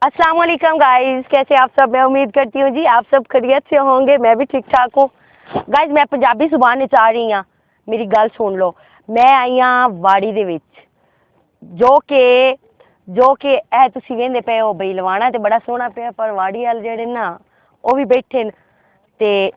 अस्सलाम वालेकुम गाइस, कैसे आप सब। मैं उम्मीद करती हूँ जी आप सब खैरियत से होंगे। मैं भी ठीक ठाक हूँ गाइस। मैं पंजाबी जुबान च आ रही हाँ, मेरी गल सुन लो। मैं आई हाँ वाड़ी दे विच, जो कि ए तुसी वेंदे पे हो बई लवाना ते बड़ा सोहना पिया, पर वाड़ी वाल जेड़े ना वो भी बैठे न ते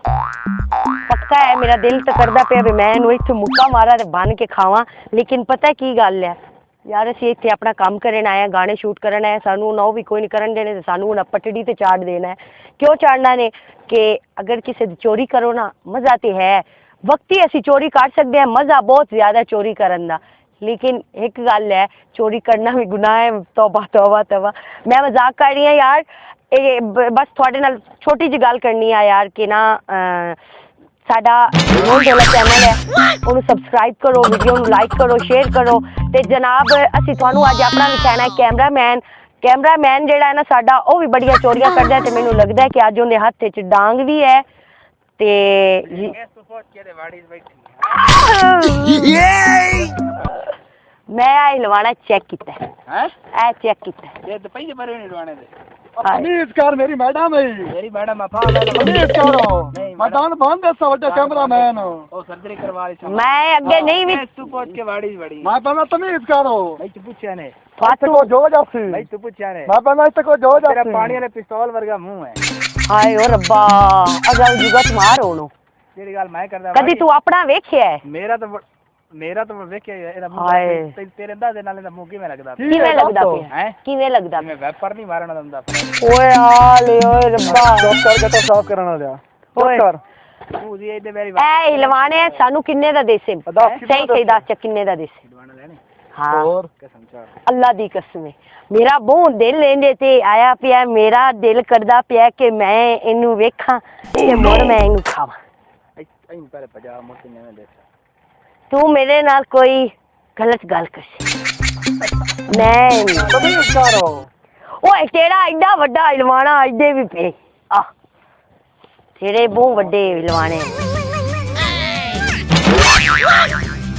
पक्का है मेरा दिल तो करदा पिया भी मैं इनू इत्थे मुक्का मारा ते बन के खावां। लेकिन पता की गल है यार, ਅਸੀਂ ਇੱਥੇ ਆਪਣਾ ਕੰਮ ਕਰਨ ਆਏ, ਗਾਣੇ ਸ਼ੂਟ ਕਰਨ ਆਏ, ਸਾਨੂੰ ਨਾ ਉਹ ਵੀ ਕੋਈ ਨਹੀਂ ਕਰਨ ਦੇਣੇ ਤੇ ਸਾਨੂੰ ਹੁਣ ਪਟੜੀ ਤੇ ਚਾੜ ਦੇਣਾ ਹੈ। ਕਿਉਂ ਚਾੜਨਾ ਨੇ ਕਿ ਅਗਰ ਕਿਸੇ ਦੀ ਚੋਰੀ ਕਰੋ ਨਾ ਮਜ਼ਾ ਤੇ ਹੈ, ਵਕਤੀ ਅਸੀਂ ਚੋਰੀ ਕਰ ਸਕਦੇ ਹਾਂ, ਮਜ਼ਾ ਬਹੁਤ ਜ਼ਿਆਦਾ ਚੋਰੀ ਕਰਨ ਦਾ। लेकिन एक गल है, चोरी करना भी गुनाह है। तौबा तौबा तौबा। मैं मजाक कर रही हूँ यार, बस थोड़े नाल छोटी जी गल करनी है यार कि ना साडा ढोल ढोलक चैनल है, उन्हें सबसक्राइब करो, वीडियो ਨੂੰ लाइक करो, शेयर करो। ਤੇ जनाब ਅਸੀਂ ਤੁਹਾਨੂੰ ਅੱਜ ਆਪਣਾ ਵਿਖਾਣਾ ਹੈ ਕੈਮਰਾਮੈਨ ਜਿਹੜਾ ਹੈ ਨਾ ਸਾਡਾ, ਉਹ ਵੀ ਬੜੀਆਂ ਚੋਰੀਆਂ ਕਰਦਾ ਤੇ ਮੈਨੂੰ ਲੱਗਦਾ ਹੈ ਕਿ ਅੱਜ ਉਹਦੇ ਹੱਥ 'ਚ ਡਾਂਗ ਵੀ ਹੈ ਤੇ मैं आई लवाना चेक किया है, ए चेक किया है। ये तो पहले बार नहीं लवाने दे। प्लीज कर मेरी मैडम है, मेरी मैडम अफा प्लीज करो। मैदान बंद है, सवटा कैमरामैन ओ सर्जरी करवा रही। मैं अगे नहीं भी तू पहुंच के वाड़ी बड़ी मैं पहले तमीज करो। भाई तू पूछया ने फातू को जो जासी भाई तू पूछया ने मैं पहले इस को जो तेरा जासी पानी वाले पिस्तौल वर्गा मुंह है। हाय ओ रब्बा अगर जुगत मार होनो तेरी गल मैं करदा कदी तू अपना वेखिया है? मेरा तो वेखिया एदा हाय मुंह तेरे अंदाजे नाल दा मुंह किवें लगदा किवें लगदा पिया है? किवें लगदा मैं वेपर नहीं मारना दंदा। ओए हाल ओए रब्बा स्टॉप करके तो साफ करना दिया ओए कर तू जी इधर मेरी ए हिलवाने सानू किन्ने दा देसे सही सही दस च किन्ने दा देसे दवाना लेने हाँ और कसम चाह अल्लाह दी कसम मेरा बहुत दिल लेंदे ते आया पिया, मेरा दिल करदा पिया कि मैं इनू वेखां ते मुड़ मैं इनू खावां। आई पहले 50 मोटी ने दे तू मेरे नाल कोई गलत गल कर मैं तमीज करो। ओए तेरा एडा वड्डा हिलवाना अजदे भी पे आ तेरे बहुत वड्डे हिलवाने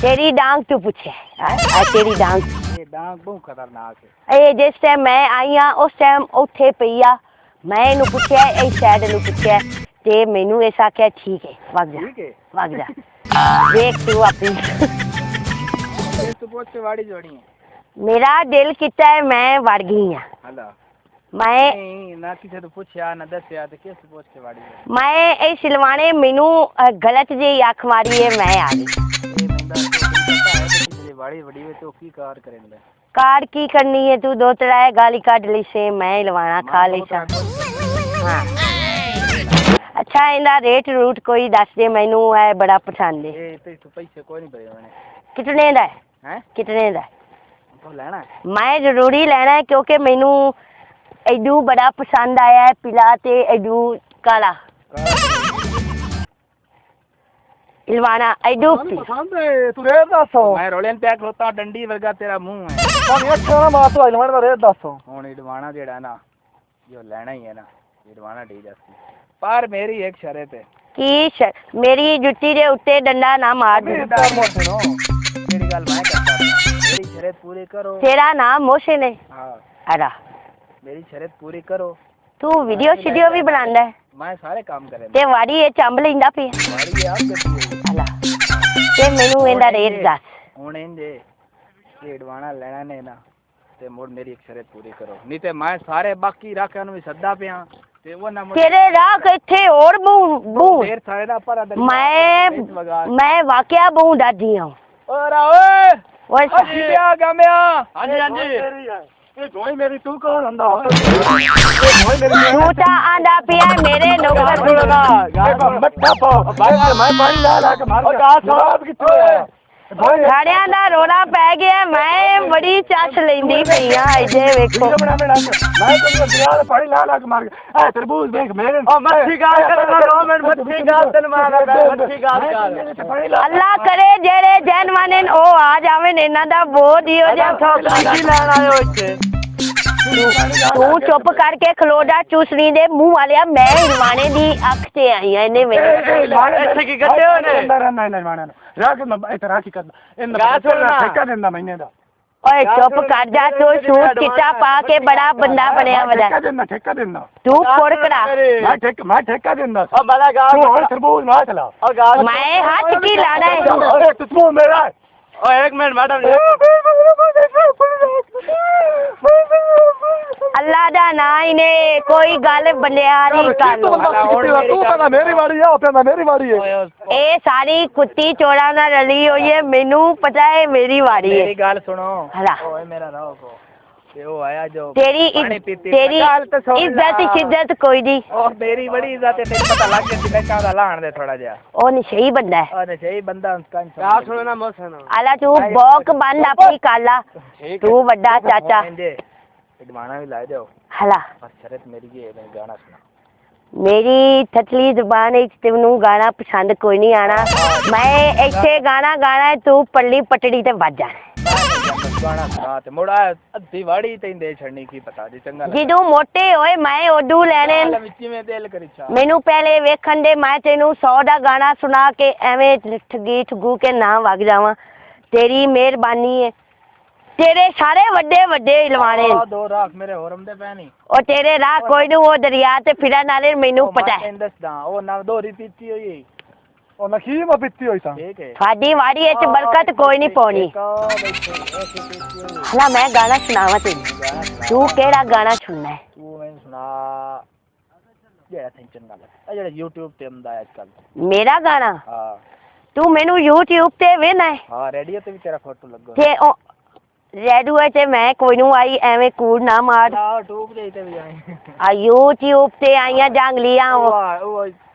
तेरी डांग तू पूछे आ तेरी डांग ये डांग बहुत खतरनाक है। ए जिस टाइम मैं आई हाँ उस टाइम उत्थे पई आ, मैं इनू पूछया ए शायद इनू पूछया ते मैनू ऐसा आख्या ठीक है ठीक है वग जा देख तू अपनी ये तू पहुंच के वाड़ी जोड़ी है। मेरा दिल किता है मैं वड़ गई हाँ। हला मैं नहीं ना किसे तो पूछया ना दसया तो कैसे पहुंच के वाड़ी है? मैं इस सिलवाने मैनू गलत जी अख मारी है, मैं आ गई। ये बंदा तो पता है कि तेरी वाड़ी बड़ी है तो की कार करेंगे कार की करनी है तू दो तराए गाली काट ली से मैं हिलवाना खा ली सा। हाँ अच्छा इंदा रेट रूट कोई दस दे, मैनू है बड़ा पसंद है। ये तो पैसे कोई नहीं भरे मैंने कितने दा है? हैं कितने दा है? तो लेना है मैं जरूरी लेना है क्योंकि मैनू एडू बड़ा पसंद आया है पीला ते एडू काला हिलवाना एडू पसंद है तू रेट दसो। मैं रोलेन पैक होता डंडी वर्गा तेरा मुंह है। पानी अच्छा ना मार तो हिलवाने का रेट दसो। हुन इडवाना जेड़ा ना जो लेना ही है ना इडवाना डी जासी, पर मेरी एक शर्त है की मेरी जुत्ती दे उत्ते डंडा ना मार दे। मेरी गल मैं करता मेरी शर्त पूरी करो। तेरा नाम मोहसिन है? हां अरा मेरी शर्त पूरी करो। तू वीडियो शीडियो भी बनांदा है? मैं सारे काम करे ते वाड़ी ये चंब लेंदा पे वाड़ी आप गती अला ते मेनू एंदा रेट दस। हुन इंदे इडवाना लेना ने ना ते मोड़ मेरी एक शर्त पूरी करो, नहीं ते मैं सारे बाकी राखां नु भी सद्दा पिया ते वो ना तेरे राख इथे और बू देर सारे ना पर मैं वाकया बहुत डरदी हूं। ओरा ओए ओए गया गम्या हां जी हां जी ये धोई मेरी तू कौन हंदा ये धोई मेरी तू ता आंदा पिया मेरे नौकर छोड़ना ये मट्टा पो भाई मैं पानी ला के मार के आ साहब किथे है घड़ियां दा रोला पै गया, मैं बड़ी चस लेंदी पई हां इजे वेखो मैं तो दरिया में पानी ला के मार के ए तरबूज देख मेरे ओ मच्छी गाल कर 2 मिनट मच्छी गाल तन मार मच्छी गाल कर अल्लाह करे जेड़े जैनवाने ओ आ जावे इना दा बहुत ही हो जा ठोकला लेन आयो इथे तू चुप करके खलो जा चूसनी दे मुंह वालिया, मैं हिलवाने दी अख ते आई हां इने मेरे इथे की गड्डे होने नहीं नहीं माने राख मैं इधर राखी कर इन गाछ होना ठेका देंदा महीने दा ओए चुप कर जा तू सूट चिट्टा पा के बड़ा बंदा बनया वदा ठेका देना तू कोड़कड़ा मैं ठेका देना ओ बड़ा गा तू और तरबूज ना चला ओ गा मैं हाथ की लाड़ा है अरे तू मेरा है। ओ एक मिनट मैडम अल्लाह दा ना इने कोई गल बलियारी कर लो तू कहना मेरी बारी है पे मेरी बारी है ए सारी कुत्ती चोड़ा ना रली हुई है मेनू पता है मेरी बारी है मेरी गल सुनो हला ओए मेरा रहो को ते ओ आया जो तेरी तेरी इज्जत शिद्दत कोई नहीं ओ मेरी बड़ी इज्जत है तेरे पता लग गया जिले का लाण दे थोड़ा जा ओ नशई बंदा है और सही बंदा उसका क्या सुनो ना मोसन आला तू बॉक बंद अपनी काला तू बड़ा चाचा गाना भी ला जाओ हला और शरत मेरी ये मैं गाना सुना मेरी थतली जुबान विच तेनू गाना पसंद कोई नहीं आना मैं ऐसे गाना गाना है तू पल्ली पटड़ी ते वज जा गाना सुना ते मुड़ा अद्धी वाड़ी ते दे छड़नी की पता जी चंगा जिदू मोटे होए मैं ओडू लेने मिच्ची में दिल करी चा मैनू पहले वेखन दे मैं तेनू 100 दा गाना सुना के एवें ठगी ठगू के ना वग जावां तेरी मेहरबानी है तेरे सारे वड्डे वड्डे इलवाने दो राख मेरे होरम दे पैनी और तेरे राह कोई नु वो दरिया ते फिरा नाले मैनू पता है दसदा ओ ना दोरी पीती होई ओ नखी में पीती होई सा ठीक है साडी वाड़ी विच बरकत कोई नहीं पौनी हला मैं गाना सुनावा तेनू तू केड़ा गाना सुनना है तू मैं सुना जेड़ा टेंशन गल जेड़ा YouTube ते आंदा आजकल मेरा गाना हां तू मैनू YouTube ते वेना है हां रेडियो ते भी तेरा फोटो लगो ते ओ रेडियो ते मैं कोई नु आई एवें कूड़ ना मार YouTube ते भी आई आ YouTube ते आईया जांगलियां ओ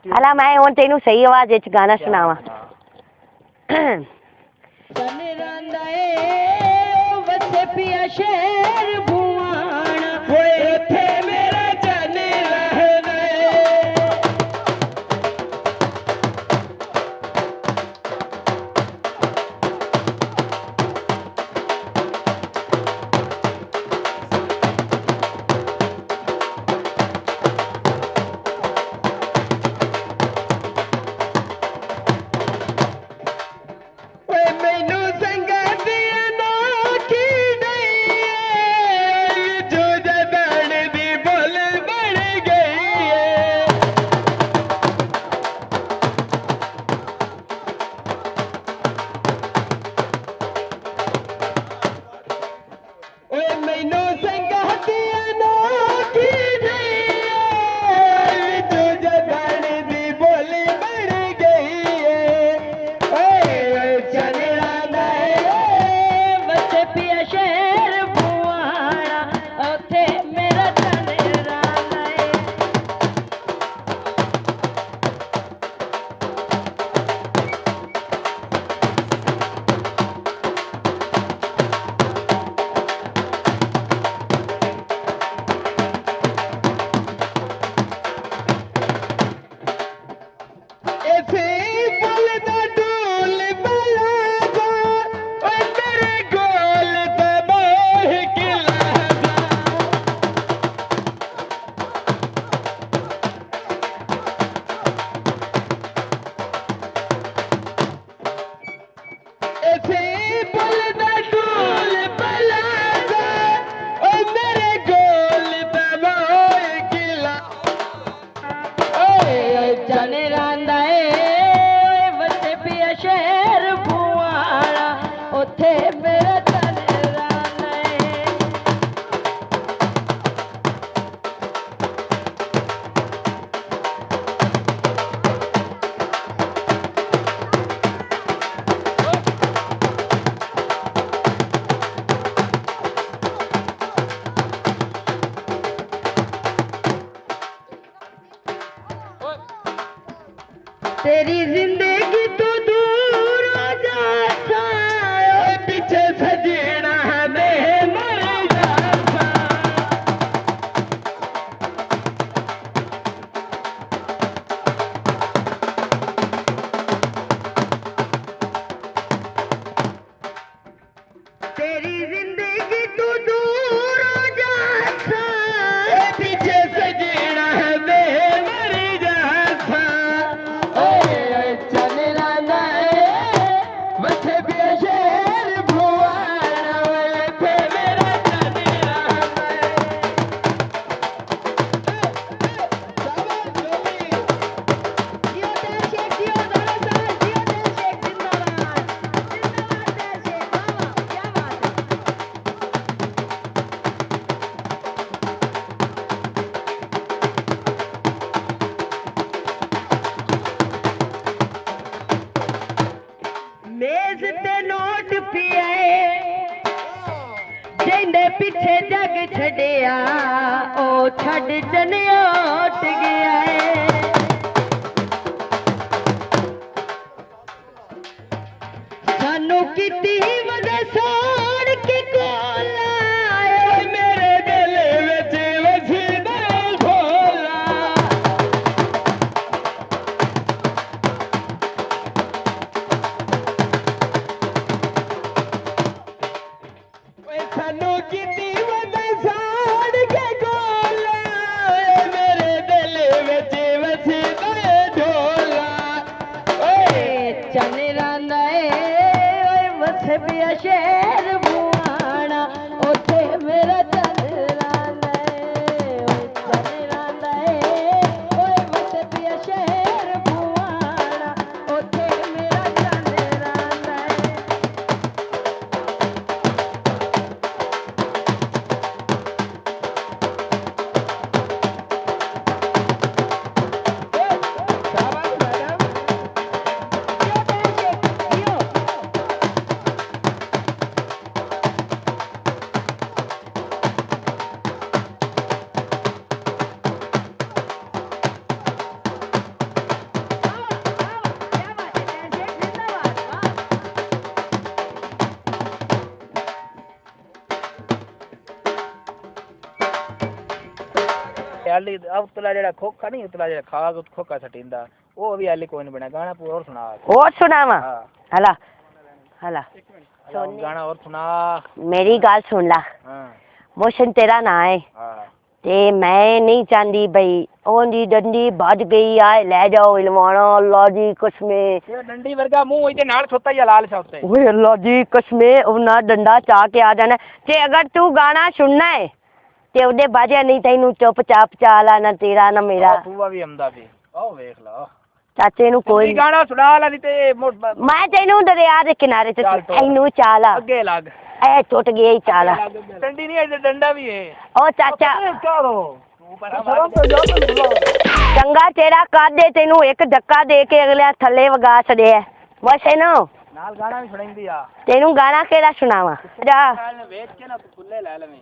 हला मैं हुन तेनू सही आवाज विच गाना सुनावा तने रंदा ए वसे पिया शेर भुवाना होए थे मेरा जाने रहना मैनू संगा दिया ना की नहीं जो जदान दी बोल बढ़ गई है ओए मैनू संगा दिया ना की नहीं जो जदान दी बोल बढ़ गई है ओए चने रांदा ए वसे पिया शेर भुआना ओथे मेरा चने रांदा ए ऐसे बोलदा ढोल बलागा ओ तेरे गोल ते मोह किलागा ऐसे बोलदा ढोल बलागा ओ तेरे गोल ते मोह किलागा ओए जाने रांदा ए वसे पिया शहर भुआना ओथे मेरा जाने रांदा ए तेरी जिंदगी तो दूर हो जाता है पीछे सजना दे मर जाता तेरी जिंदगी तो दूर हो जाता है पीछे सजना दे मर जाता ओए कहंदे पिछे जग छड़िया ओ छड़ जनियोट गया है सानू किती वजह सोड़ के कोला मेरे दिल विच वसदा भोला सानू किती वजह सोड़ के कोला मेरे दिल विच वसदा ढोला ओए चन रांदा वसे पिया शहर बुआना उठे मेरा चंदराना चंदराना ओए वसे पिया शहर बुआना उठे मेरा चंदराना हाली उतला जेड़ा खोखा नहीं उतला जेड़ा खाग खोखा सटिंदा वो भी हाली कोई नहीं बना गाना पूरा और सुना और सुनावा हाँ हला हला गाना और सुना मेरी गाल सुन ला हाँ मोशन तेरा ना है हाँ ते मैं नहीं चाहती भाई ओंदी डंडी भज गई आए ले जाओ इलवाना अल्लाह जी कसमे ये डंडी वर्गा मुंह इते नाल छोटा ही लाल सा उत्ते ओए अल्लाह जी कसमे उना डंडा चा के आ जाना ते अगर तू गाना सुनना है ते उदे बाजा नहीं तैनू चुपचाप चाला ना तेरा ना मेरा तूवा भी हमदा भी ओ देख ला चाचे नु कोई गाना सुना ला नहीं ते मैं तैनू दरिया दे किनारे ते तैनू चाला अगे लग ए टूट गई ही चाला डंडी नहीं है डंडा भी है ओ चाचा चलो चंगा तेरा कर दे तेनू एक धक्का दे के अगले थल्ले वगा छड़े बस है ना नाल गाना भी सुनाईंदी आ तेनू गाना केड़ा सुनावा जा वेच के ना खुले ले लवे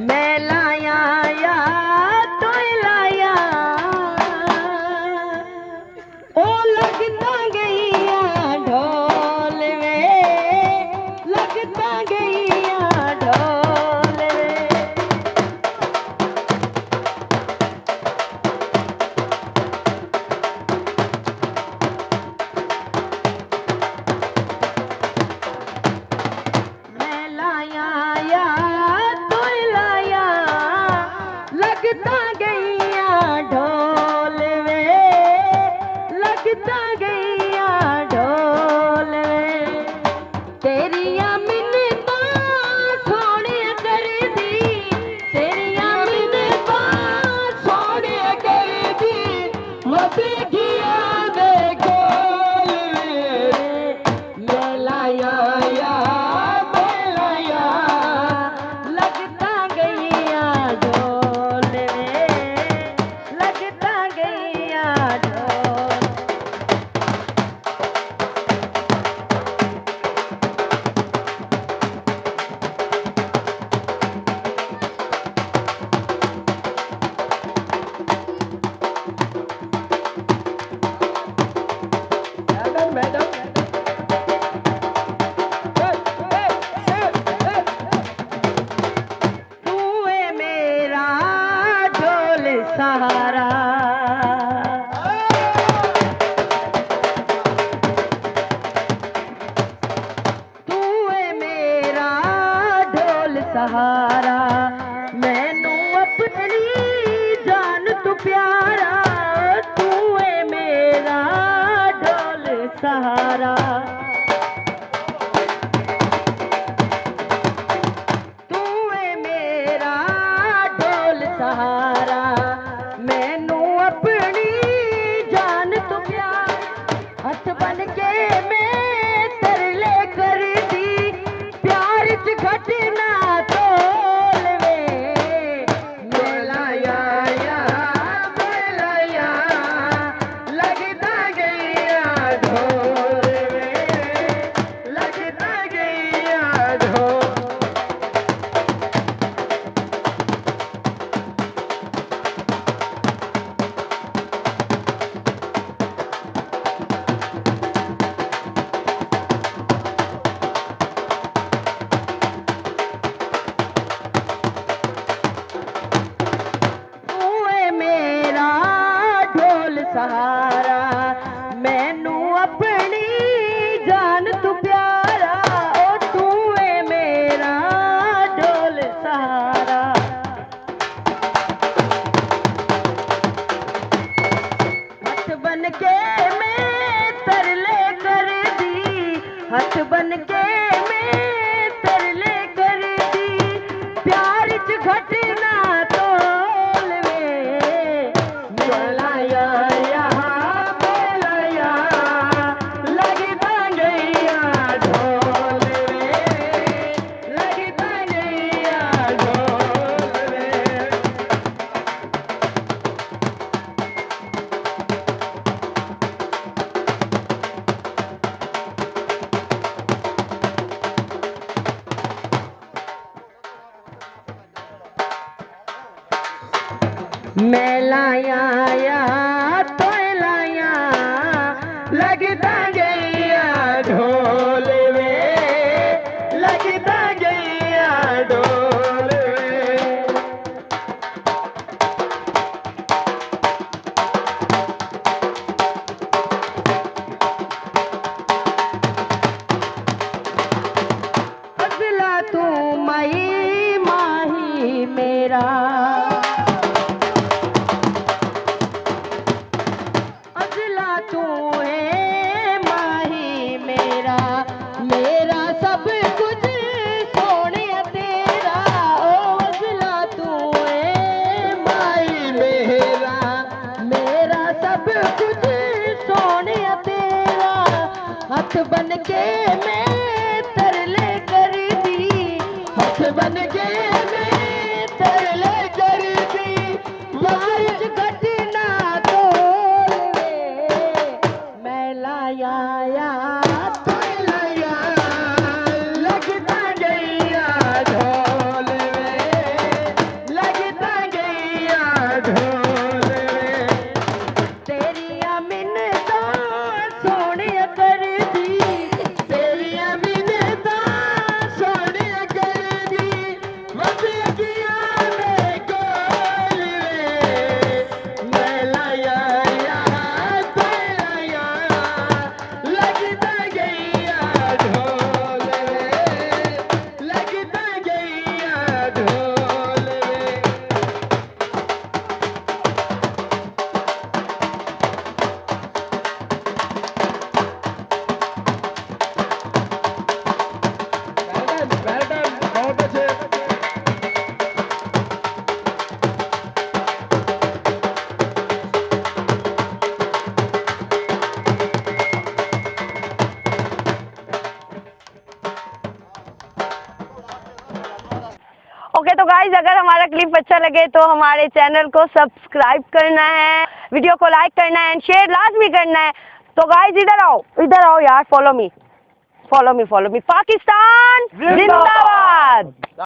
मैं लाया या तो लाया ओ लगता गईया ढोल में लगता गईया ढोल में मैं लाया या तो लाया लगता गईया ढोल में लगता गईया ढोल में तेरिया मिन्नता सोने कर दी तेरिया मिन्नता सोने कर दी मत किया दे गोल में मैं लाया या मैं लाया लगता गईया ढोल में लगता गईया ढोल तू है मेरा ढोल सहारा तू है मेरा ढोल सहारा मैनू अपनी जान तू प्यारा तू है मेरा ढोल सहारा तू है मेरा ढोल सहारा मैनू अपनी जान तू प्यार हथ बन के मैं तरले कर दी प्यार च घटना तोल वे मैं लाया लगता गईया मेरा अजला तू है माही मेरा मेरा सब कुछ सोने तेरा ओ अजला तू है माही मेरा मेरा सब कुछ सोने तेरा हथ बन के मैं तरले कर दी हथ बन के मैं तरले कर दी बारिश घटना तोड़वे मैं लाया तो लाया लगता गैया ढोल में लगता गैया ढोल में तेरी मिन्नता सोने कर दी तेरी मिन्नता सोने कर दी बस किया मैं गोल में मैं लाया तो लाया लगता गैया ढोल में लगता गैया ढोल में बहुत अच्छे ओके तो गाइज अगर हमारा क्लिप अच्छा लगे तो हमारे चैनल को सब्सक्राइब करना है, वीडियो को लाइक करना है एंड शेयर लाजमी करना है। तो गाइज इधर आओ यार, फॉलो मी पाकिस्तान जिंदाबाद।